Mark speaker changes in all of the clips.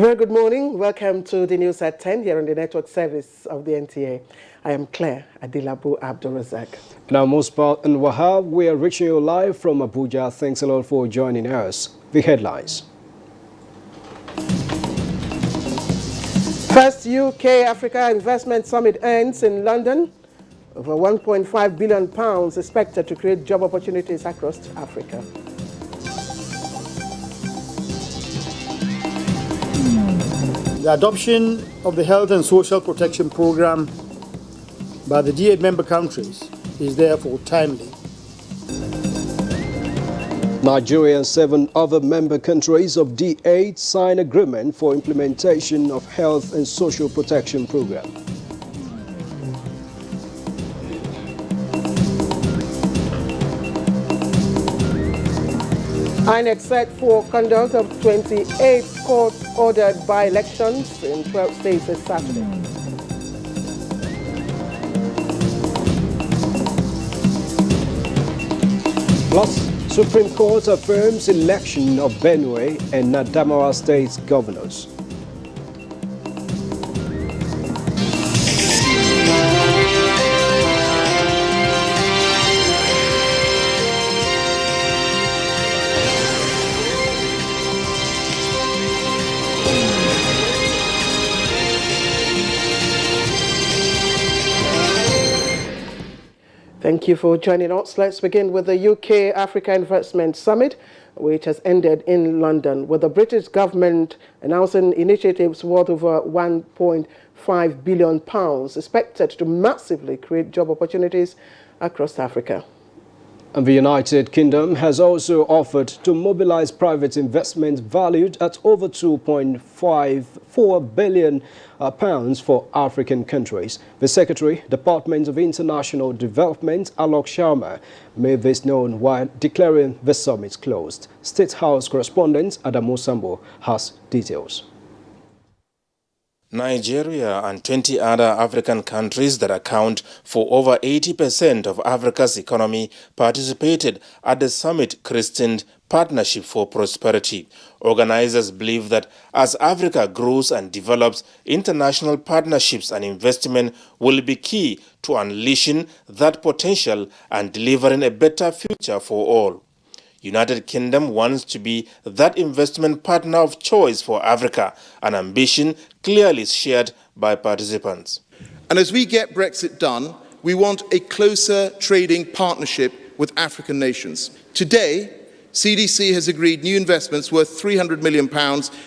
Speaker 1: Very good morning. Welcome to the news at 10 here on the network service of the NTA. I am Claire Adilabu Abdulrazak.
Speaker 2: Now, Musbat and Wahab, we are reaching you live from Abuja. Thanks a lot for joining us. The headlines.
Speaker 1: First UK-Africa Investment Summit ends in London. Over £1.5 billion expected to create job opportunities across Africa.
Speaker 3: The adoption of the Health and Social Protection Programme by the D8 member countries is therefore timely.
Speaker 2: Nigeria and 7 other member countries of D8 sign agreement for implementation of Health and Social Protection Programme.
Speaker 1: INEC set for conduct of 28 court-ordered by-elections in 12 states this Saturday.
Speaker 2: Plus, Supreme Court affirms election of Benue and Adamawa states governors.
Speaker 1: Thank you for joining us. Let's begin with the UK-Africa Investment Summit, which has ended in London, with the British government announcing initiatives worth over £1.5 billion expected to massively create job opportunities across Africa.
Speaker 2: And the United Kingdom has also offered to mobilize private investment valued at over £2.54 billion for African countries. The Secretary, Department of International Development, Alok Sharma, made this known while declaring the summit closed. State House correspondent Adamu Sambo has details.
Speaker 4: Nigeria and 20 other African countries that account for over 80% of Africa's economy participated at the summit christened Partnership for Prosperity. Organizers believe that as Africa grows and develops, international partnerships and investment will be key to unleashing that potential and delivering a better future for all. United Kingdom wants to be that investment partner of choice for Africa, an ambition clearly shared by participants.
Speaker 5: And as we get Brexit done, we want a closer trading partnership with African nations. Today, CDC has agreed new investments worth £300 million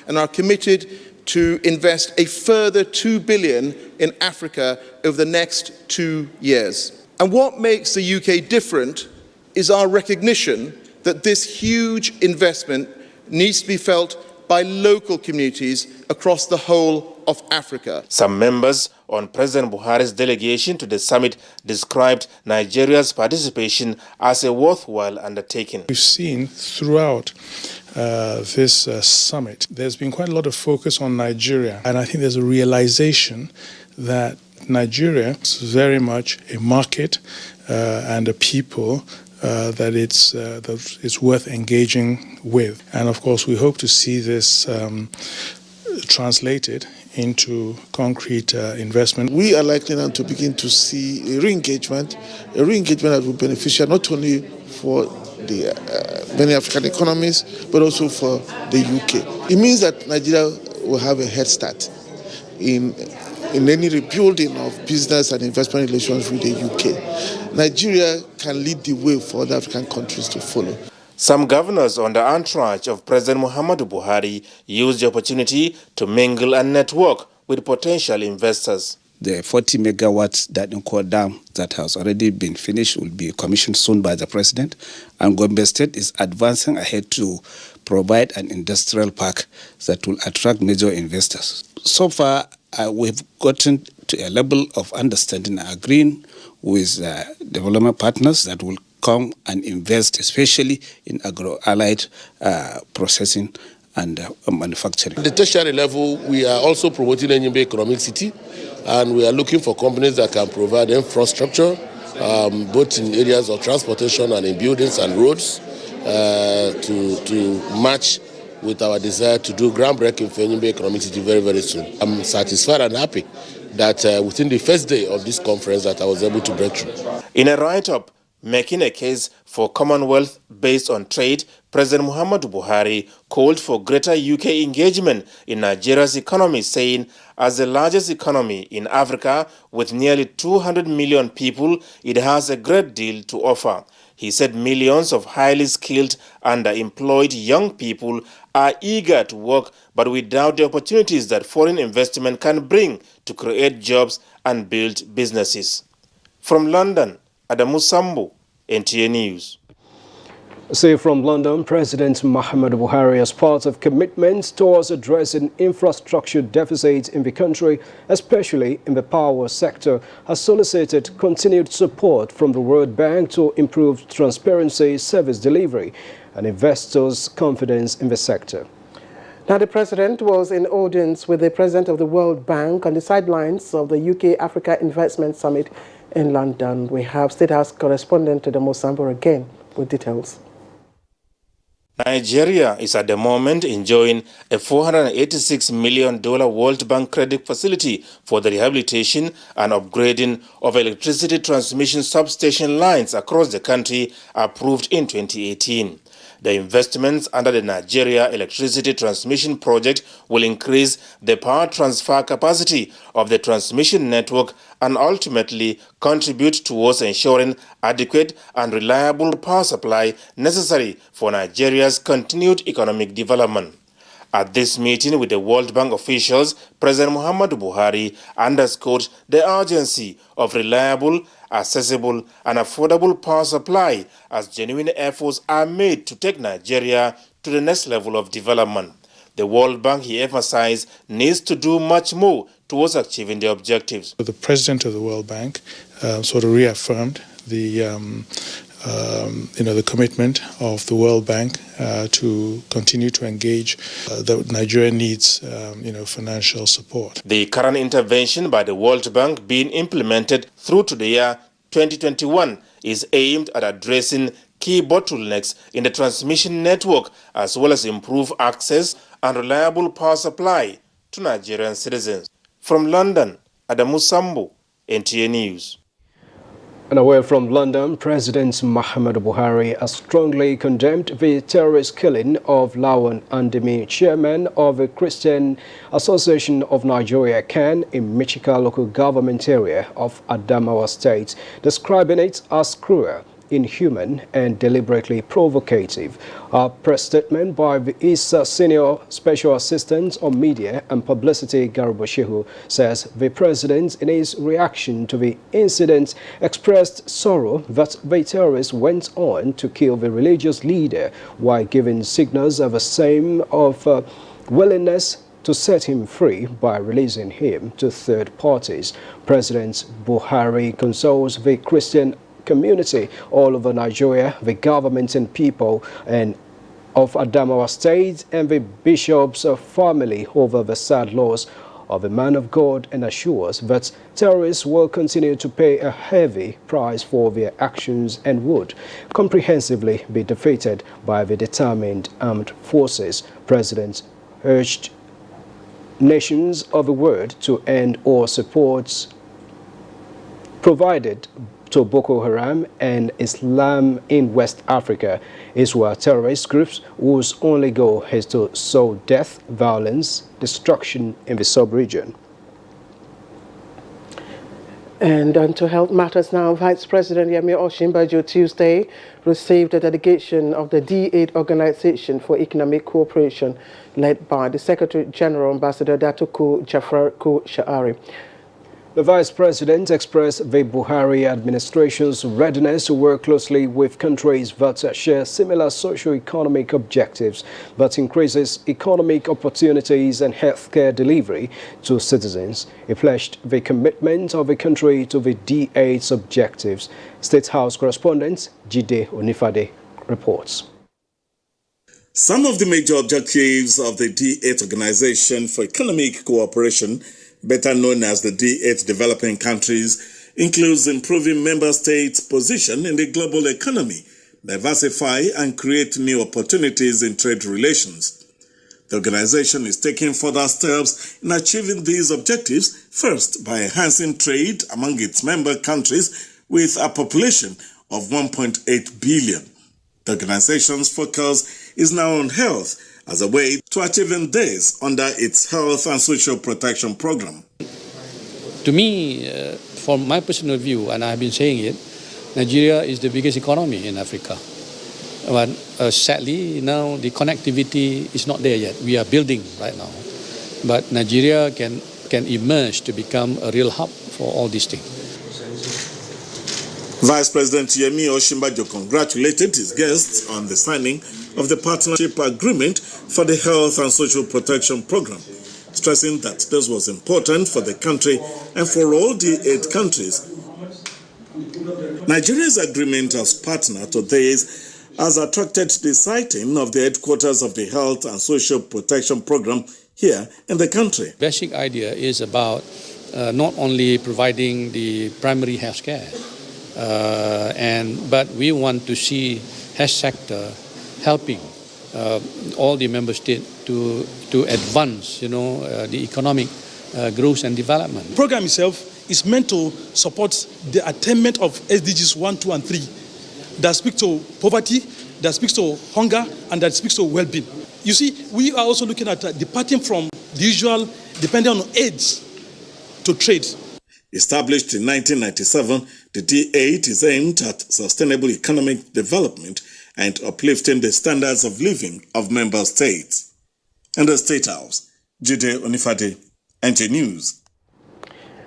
Speaker 5: and are committed to invest a further £2 billion in Africa over the next 2 years. And what makes the UK different is our recognition that this huge investment needs to be felt by local communities across the whole of Africa.
Speaker 4: Some members on President Buhari's delegation to the summit described Nigeria's participation as a worthwhile undertaking.
Speaker 6: We've seen throughout this summit, there's been quite a lot of focus on Nigeria, and I think there's a realization that Nigeria is very much a market and a people that it's worth engaging with. And of course, we hope to see this translated into concrete investment.
Speaker 7: We are likely now to begin to see a re-engagement that will be beneficial not only for the many African economies, but also for the UK. It means that Nigeria will have a head start in any rebuilding of business and investment relations with the UK. Nigeria can lead the way for other African countries to follow.
Speaker 4: Some governors on the entourage of President Muhammadu Buhari used the opportunity to mingle and network with potential investors.
Speaker 8: The 40 megawatts that in Core Dam that has already been finished will be commissioned soon by the President, and Gombe State is advancing ahead to provide an industrial park that will attract major investors. So far, we've gotten to a level of understanding and agreeing with development partners that will come and invest, especially in agro-allied processing and manufacturing.
Speaker 9: At the tertiary level, we are also promoting a new economic city, and we are looking for companies that can provide infrastructure, both in areas of transportation and in buildings and roads, to match with our desire to do groundbreaking for Enyimba Economic City very, very soon. I'm satisfied and happy that within the first day of this conference that I was able to break through.
Speaker 4: In a write-up making a case for Commonwealth based on trade, President Muhammadu Buhari called for greater UK engagement in Nigeria's economy, saying, as the largest economy in Africa with nearly 200 million people, it has a great deal to offer. He said millions of highly skilled, underemployed young people are eager to work, but without the opportunities that foreign investment can bring to create jobs and build businesses. From London, Adamu Sambu, NTA News.
Speaker 2: Say from London, President Muhammadu Buhari, as part of commitments towards addressing infrastructure deficits in the country, especially in the power sector, has solicited continued support from the World Bank to improve transparency, service delivery, and investors' confidence in the sector.
Speaker 1: Now, the President was in audience with the President of the World Bank on the sidelines of the UK-Africa Investment Summit in London. We have State House correspondent Imo House again with details.
Speaker 4: Nigeria is at the moment enjoying a $486 million World Bank credit facility for the rehabilitation and upgrading of electricity transmission substation lines across the country, approved in 2018. The investments under the Nigeria Electricity Transmission Project will increase the power transfer capacity of the transmission network and ultimately contribute towards ensuring adequate and reliable power supply necessary for Nigeria's continued economic development. At this meeting with the World Bank officials, President Muhammadu Buhari underscored the urgency of reliable, accessible and affordable power supply as genuine efforts are made to take Nigeria to the next level of development. The World Bank, he emphasized, needs to do much more towards achieving the objectives.
Speaker 6: The President of the World Bank sort of reaffirmed the commitment of the World Bank to continue to engage that Nigeria needs, financial support.
Speaker 4: The current intervention by the World Bank being implemented through to the year 2021 is aimed at addressing key bottlenecks in the transmission network as well as improve access and reliable power supply to Nigerian citizens. From London, Adamu Sambu, NTA News.
Speaker 2: And away from London, President Muhammadu Buhari has strongly condemned the terrorist killing of Lawan Andimi, chairman of the Christian Association of Nigeria, CAN, in Michika local government area of Adamawa State, describing it as cruel, inhuman and deliberately provocative. A press statement by the Senior Special Assistant on Media and Publicity, Garba Shehu, says the president, in his reaction to the incident, expressed sorrow that the terrorists went on to kill the religious leader while giving signals of a same of willingness to set him free by releasing him to third parties. President Buhari consoles the Christian community all over Nigeria, the government and people and of Adamawa State and the bishop's family over the sad loss of a man of God, and assures that terrorists will continue to pay a heavy price for their actions and would comprehensively be defeated by the determined armed forces. President urged nations of the world to end all supports provided to Boko Haram and Islam in West Africa, Israel terrorist groups whose only goal is to sow death, violence, destruction in the sub-region.
Speaker 1: And on to health matters now, Vice President Yemi Osinbajo Tuesday received a delegation of the D8 Organization for Economic Cooperation led by the Secretary General Ambassador Datuku Jafar Sha'ari.
Speaker 2: The Vice President expressed the Buhari administration's readiness to work closely with countries that share similar socio-economic objectives that increases economic opportunities and healthcare delivery to citizens. He pledged the commitment of the country to the D8's objectives. State House correspondent Jide Onifade reports.
Speaker 10: Some of the major objectives of the D8 Organization for Economic Cooperation, better known as the D8 developing countries, includes improving member states' position in the global economy, diversify and create new opportunities in trade relations. The organization is taking further steps in achieving these objectives, first by enhancing trade among its member countries with a population of 1.8 billion. The organization's focus is now on health as a way to achieving this under its Health and Social Protection Program.
Speaker 11: To me, from my personal view, and I've been saying it, Nigeria is the biggest economy in Africa. But sadly, now the connectivity is not there yet. We are building right now. But Nigeria can emerge to become a real hub for all these things.
Speaker 10: Vice President Yemi Osinbajo congratulated his guests on the signing of the partnership agreement for the Health and Social Protection Program, stressing that this was important for the country and for all the 8 countries. Nigeria's agreement as partner to this has attracted the sighting of the headquarters of the Health and Social Protection Program here in the country.
Speaker 11: Basic idea is about not only providing the primary health care, but we want to see health sector helping all the member states to advance, the economic growth and development.
Speaker 12: The program itself is meant to support the attainment of SDGs 1, 2, and 3 that speak to poverty, that speaks to hunger, and that speaks to well-being. You see, we are also looking at departing from the usual depending on aids to trade.
Speaker 10: Established in 1997, the D8 is aimed at sustainable economic development and uplifting the standards of living of member states. In the State House, Jide Onifade, NTA News.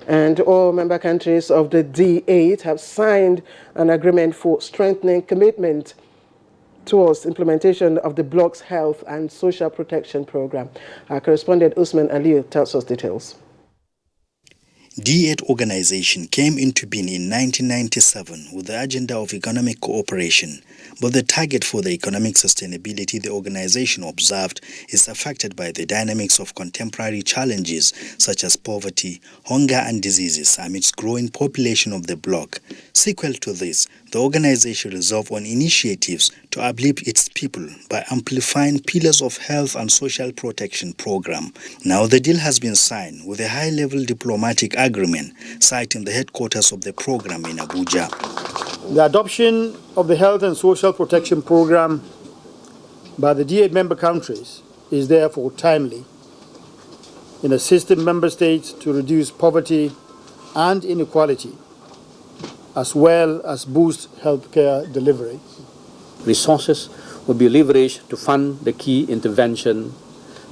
Speaker 1: And all member countries of the D8 have signed an agreement for strengthening commitment towards implementation of the bloc's Health and Social Protection Program. Our correspondent Usman Aliyu tells us details.
Speaker 13: D8 organization came into being in 1997 with the agenda of economic cooperation, but the target for the economic sustainability the organization observed is affected by the dynamics of contemporary challenges such as poverty, hunger and diseases amidst growing population of the bloc. Sequel to this, the organization resolved on initiatives to uplift its people by amplifying pillars of health and social protection program. Now the deal has been signed with a high-level diplomatic agreement, citing the headquarters of the program in Abuja.
Speaker 3: The adoption of the Health and Social Protection Program by the D8 member countries is therefore timely in assisting member states to reduce poverty and inequality, as well as boost healthcare delivery.
Speaker 11: Resources will be leveraged to fund the key intervention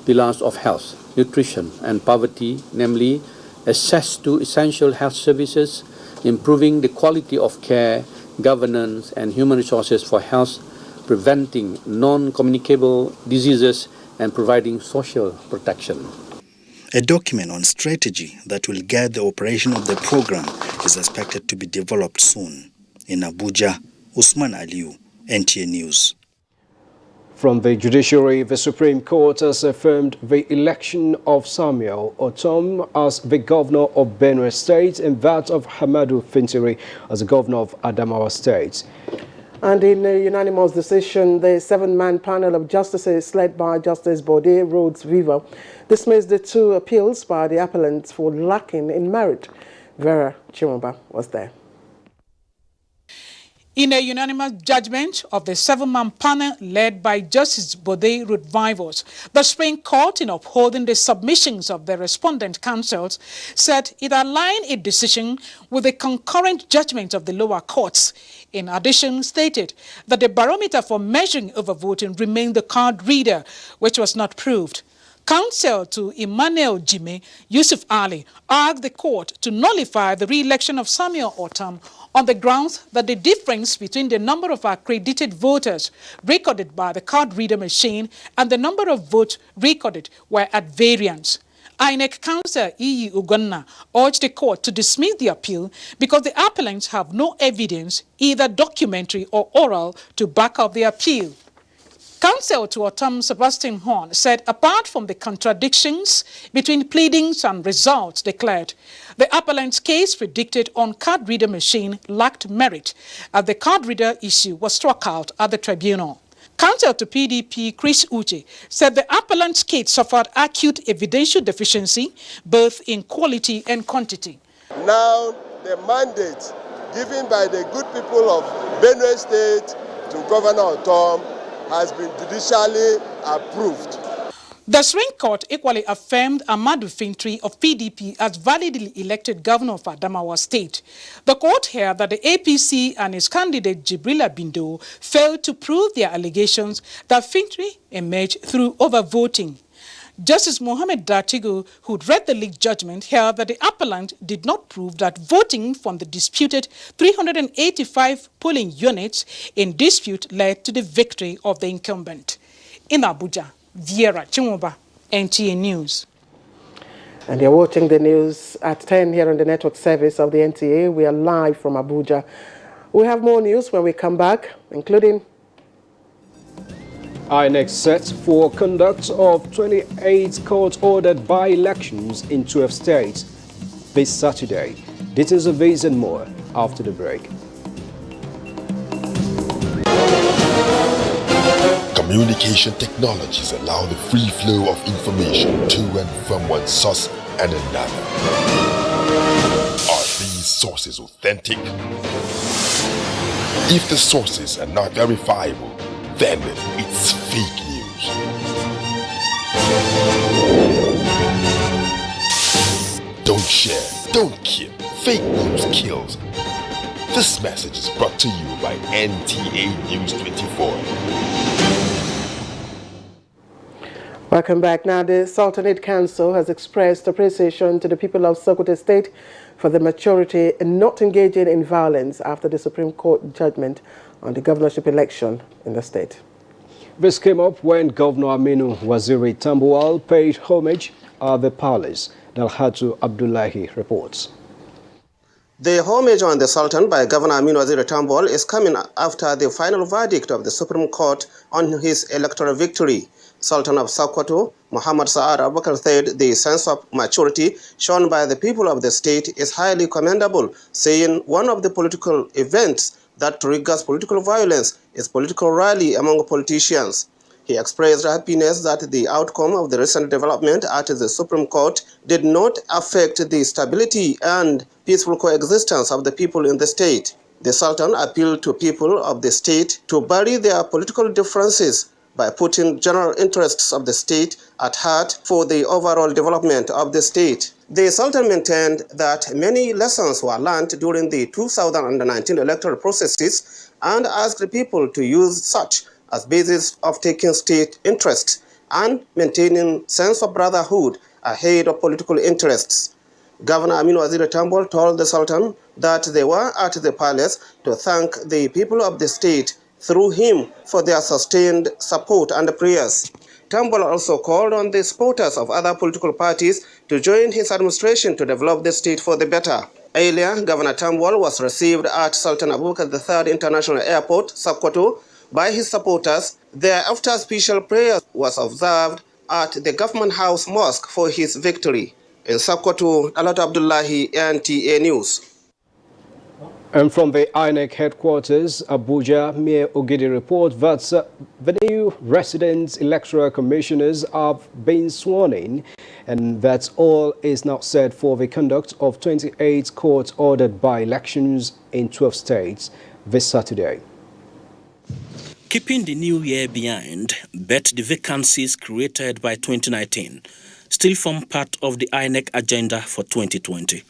Speaker 11: pillars of health, nutrition and poverty, namely access to essential health services, improving the quality of care, governance and human resources for health, preventing non-communicable diseases and providing social protection.
Speaker 13: A document on strategy that will guide the operation of the program is expected to be developed soon. In Abuja, Usman Aliyu, NTA News.
Speaker 2: From the judiciary, the Supreme Court has affirmed the election of Samuel Ortom as the governor of Benue State and that of Hamadu Fintiri as the governor of Adamawa State.
Speaker 1: And in a unanimous decision, the 7-man panel of justices led by Justice Bode Rhodes Viva dismissed the 2 appeals by the appellants for lacking in merit. Vera Chimamba was there.
Speaker 14: In a unanimous judgment of the 7-man panel led by Justice Bode Rhodes Viva, the Supreme Court, in upholding the submissions of the respondent counsels, said it aligned its decision with the concurrent judgment of the lower courts. In addition, stated that the barometer for measuring overvoting remained the card reader, which was not proved. Counsel to Emmanuel Jime Yusuf Ali asked the court to nullify the re-election of Samuel Ortom on the grounds that the difference between the number of accredited voters recorded by the card reader machine and the number of votes recorded were at variance. INEC counsel E.E. Ugonna urged the court to dismiss the appeal because the appellants have no evidence, either documentary or oral, to back up the appeal. Counsel to Ortom Sebastian Horn said apart from the contradictions between pleadings and results declared, the appellant's case predicted on card reader machine lacked merit as the card reader issue was struck out at the tribunal. Counsel to PDP Chris Uche said the appellant's case suffered acute evidential deficiency, both in quality and quantity.
Speaker 15: Now, the mandate given by the good people of Benue State to Governor Tom has been judicially approved.
Speaker 14: The Supreme Court equally affirmed Amadou Fintri of PDP as validly elected governor of Adamawa State. The court held that the APC and its candidate Jibrila Bindo failed to prove their allegations that Fintri emerged through overvoting. Justice Mohammed Datigo, who'd read the leaked judgment, held that the appellant did not prove that voting from the disputed 385 polling units in dispute led to the victory of the incumbent. In Abuja, Viera Chimoba, NTA News.
Speaker 1: And you're watching the news at 10 here on the network service of the NTA. We are live from Abuja. We have more news when we come back, including
Speaker 2: INEC set for conduct of 28 court-ordered by-elections in 12 states this Saturday. Details of these and more after the break.
Speaker 16: Communication technologies allow the free flow of information to and from one source and another. Are these sources authentic? If the sources are not verifiable, then it's fake news. Don't share, don't kill. Fake news kills. This message is brought to you by NTA News 24.
Speaker 1: Welcome back. Now, the Sultanate Council has expressed appreciation to the people of Sokoto State for the maturity in not engaging in violence after the Supreme Court judgment on the governorship election in the state.
Speaker 2: This came up when Governor Aminu Waziri Tambuwal paid homage at the palace. Dalhatu Abdullahi reports.
Speaker 17: The homage on the Sultan by Governor Aminu Waziri Tambuwal is coming after the final verdict of the Supreme Court on his electoral victory. Sultan of Sokoto, Muhammad Sa'ad Abubakar said the sense of maturity shown by the people of the state is highly commendable, saying one of the political events that triggers political violence is political rally among politicians. He expressed happiness that the outcome of the recent development at the Supreme Court did not affect the stability and peaceful coexistence of the people in the state. The Sultan appealed to people of the state to bury their political differences by putting general interests of the state at heart for the overall development of the state. The Sultan maintained that many lessons were learned during the 2019 electoral processes and asked the people to use such as basis of taking state interests and maintaining sense of brotherhood ahead of political interests. Governor Aminu Waziri Tambuwal told the Sultan that they were at the palace to thank the people of the state through him for their sustained support and prayers. Tambuwal also called on the supporters of other political parties to join his administration to develop the state for the better. Earlier, Governor Tambuwal was received at Sultan Abubakar III International Airport, Sokoto, by his supporters. Thereafter, special prayer was observed at the Government House Mosque for his victory. In Sokoto, Alat Abdullahi, NTA News.
Speaker 2: And from the INEC headquarters, Abuja, Mayor Ogidi reports that the new resident electoral commissioners have been sworn in, and that all is now set for the conduct of 28 court-ordered by-elections in 12 states this Saturday.
Speaker 18: Keeping the new year behind, but the vacancies created by 2019 still form part of the INEC agenda for 2020.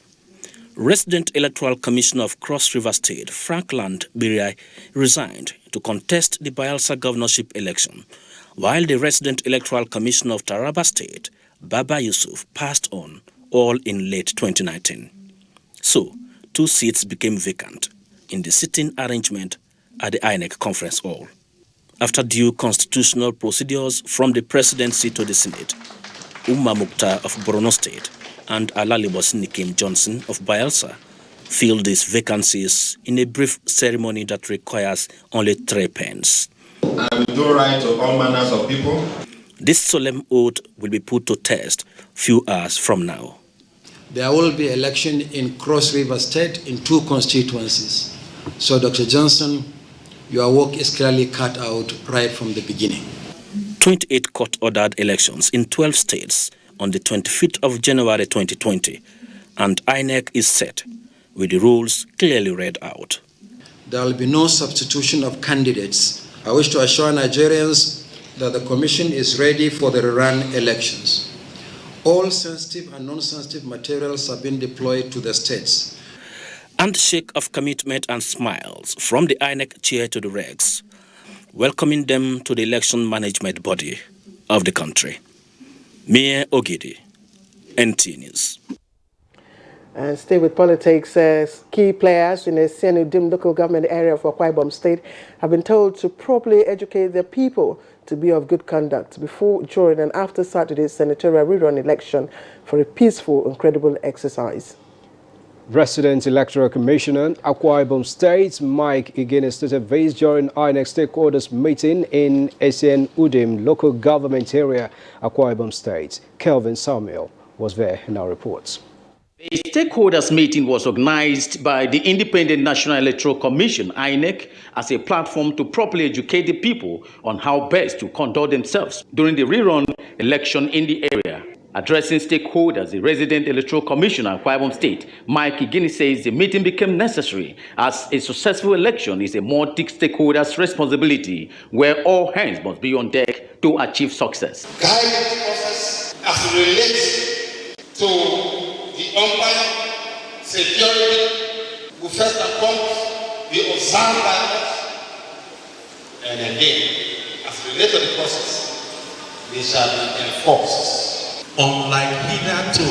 Speaker 18: Resident Electoral Commissioner of Cross River State, Frankland Biriai, resigned to contest the Bayelsa governorship election, while the Resident Electoral Commissioner of Taraba State, Baba Yusuf, passed on, all in late 2019. So, 2 seats became vacant in the sitting arrangement at the INEC Conference Hall. After due constitutional procedures from the presidency to the Senate, Umma Mukhtar of Borno State and Alalibos Nikim Johnson of Bayelsa filled these vacancies in a brief ceremony that requires only 3 pens.
Speaker 19: I will do right to all manners of people.
Speaker 18: This solemn oath will be put to test few hours from now.
Speaker 20: There will be election in Cross River State in 2 constituencies. So Dr. Johnson your work is clearly cut out right from the beginning.
Speaker 18: 28 court-ordered elections in 12 states on the 25th of January 2020, and INEC is set with the rules clearly read out.
Speaker 20: There will be no substitution of candidates. I wish to assure Nigerians that the Commission is ready for the rerun elections. All sensitive and non-sensitive materials have been deployed to the states.
Speaker 18: Handshake of commitment and smiles from the INEC chair to the regs, welcoming them to the election management body of the country. Mie Ogidi, NTA News.
Speaker 1: And stay with politics. Key players in the Senudim local government area of Akwa Ibom State have been told to properly educate their people to be of good conduct before, during, and after Saturday's senatorial rerun election for a peaceful and credible exercise.
Speaker 2: Resident Electoral Commissioner Akwa Ibom State Mike Igene stated this during INEC stakeholders meeting in Senudim local government area, Akwa Ibom State. Kelvin Samuel was there in our reports.
Speaker 21: The stakeholders meeting was organized by the Independent National Electoral Commission, INEC, as a platform to properly educate the people on how best to conduct themselves during the rerun election in the area. Addressing stakeholders, the resident Electoral Commissioner, Akwa Ibom State, Mike Igene, says the meeting became necessary as a successful election is a multi-stakeholders responsibility where all hands must be on deck to achieve success.
Speaker 22: Guide the process as it relates to the umpire, security, will first and foremost be observed by us. And again, as related to the process, they shall be enforced.
Speaker 23: Unlike hitherto,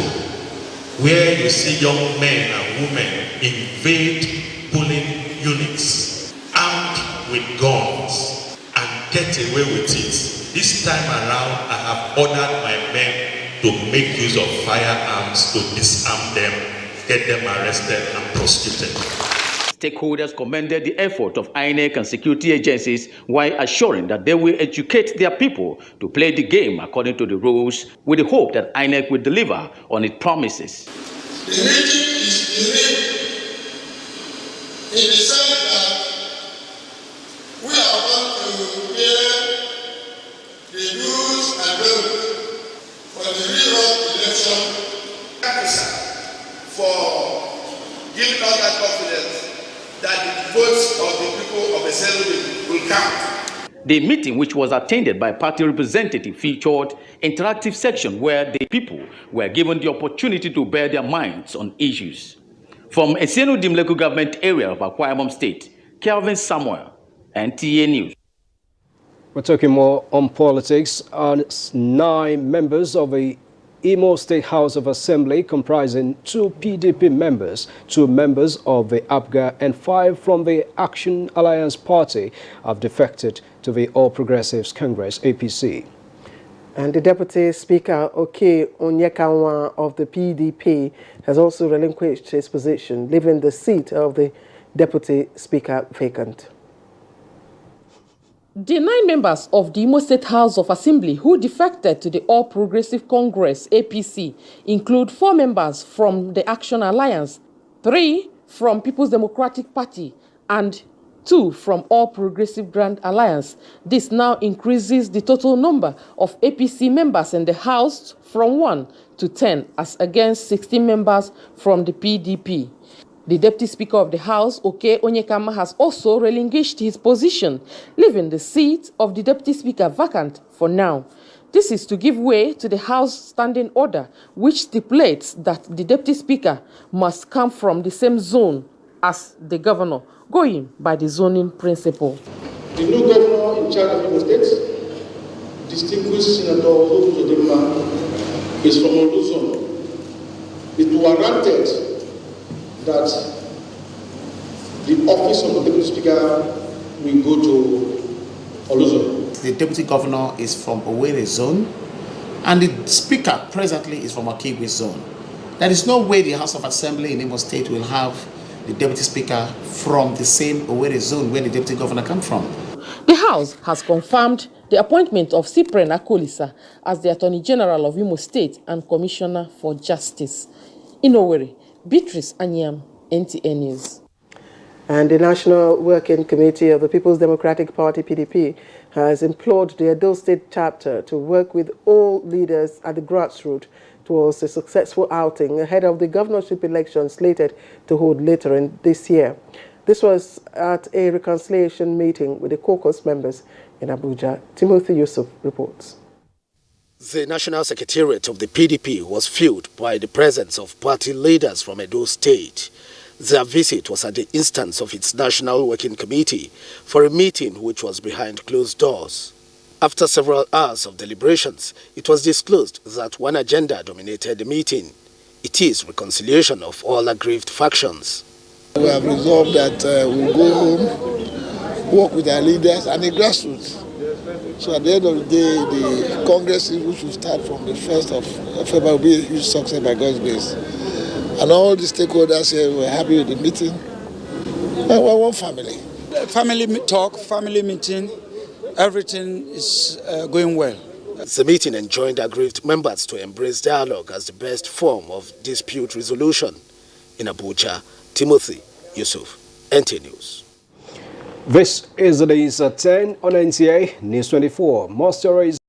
Speaker 23: where you see young men and women invade polling units, armed with guns, and get away with it, this time around I have ordered my men to make use of firearms to disarm them, get them arrested and prosecuted.
Speaker 21: Stakeholders commended the effort of INEC and security agencies while assuring that they will educate their people to play the game according to the rules, with the hope that INEC will deliver on its promises.
Speaker 22: The meeting is unique in the sense that we are going to hear the do's and don'ts for the rerun election. For giving us that confidence that the votes of the people of Assembly will count.
Speaker 21: The meeting, which was attended by party representatives, featured interactive section where the people were given the opportunity to bear their minds on issues. From Senudim local government area of Akwa Ibom State, Kelvin Samuel, NTA News.
Speaker 2: We're talking more on politics. 9 members of the Imo House of Assembly, comprising 2 PDP members, 2 members of the APGA, and 5 from the Action Alliance Party, have defected to the All Progressives Congress, APC.
Speaker 1: And the Deputy Speaker, Oke Onyekanwa of the PDP, has also relinquished his position, leaving the seat of the Deputy Speaker vacant.
Speaker 24: The 9 members of the Imo State House of Assembly who defected to the All Progressive Congress, APC, include 4 members from the Action Alliance, 3 from People's Democratic Party, and 2 from All Progressive Grand Alliance. This now increases the total number of APC members in the House from 1 to 10, as against 16 members from the PDP. The Deputy Speaker of the House, Oke Onyekanwa, has also relinquished his position, leaving the seat of the Deputy Speaker vacant for now. This is to give way to the House Standing Order, which stipulates that the Deputy Speaker must come from the same zone as the Governor, going by the zoning principle.
Speaker 25: The new Governor in charge of Imo State, distinguished Senator Olu is from Olu zone. It warranted that the office of the Deputy Speaker will go to Olu.
Speaker 26: The Deputy Governor is from Owerri zone, and the Speaker presently is from Akigwe zone. There is no way the House of Assembly in Imo State will have the Deputy Speaker from the same Owerri zone where the Deputy Governor comes from.
Speaker 24: The House has confirmed the appointment of Cyprian Akolisa as the Attorney General of Imo State and Commissioner for Justice. In Owerri, Beatrice Anyam, NTA News.
Speaker 1: And the National Working Committee of the People's Democratic Party, PDP, has implored the Edo State chapter to work with all leaders at the grassroots towards a successful outing ahead of the governorship election slated to hold later in this year. This was at a reconciliation meeting with the caucus members in Abuja. Timothy Yusuf reports.
Speaker 4: The National Secretariat of the PDP was filled by the presence of party leaders from Edo State. Their visit was at the instance of its National Working Committee for a meeting which was behind closed doors. After several hours of deliberations, it was disclosed that one agenda dominated the meeting. It is reconciliation of all aggrieved factions.
Speaker 5: We have resolved that we'll go home, work with our leaders and the grassroots. So at the end of the day, the Congress, which will start from the 1st of February, will be a huge success by God's grace. And all the stakeholders here were happy with the meeting. And we're one family.
Speaker 6: Family talk, family meeting, everything is going well.
Speaker 4: The meeting enjoined aggrieved members to embrace dialogue as the best form of dispute resolution. In Abuja, Timothy Yusuf, NTA News.
Speaker 2: This is the news at 10 on NTA News 24. More stories.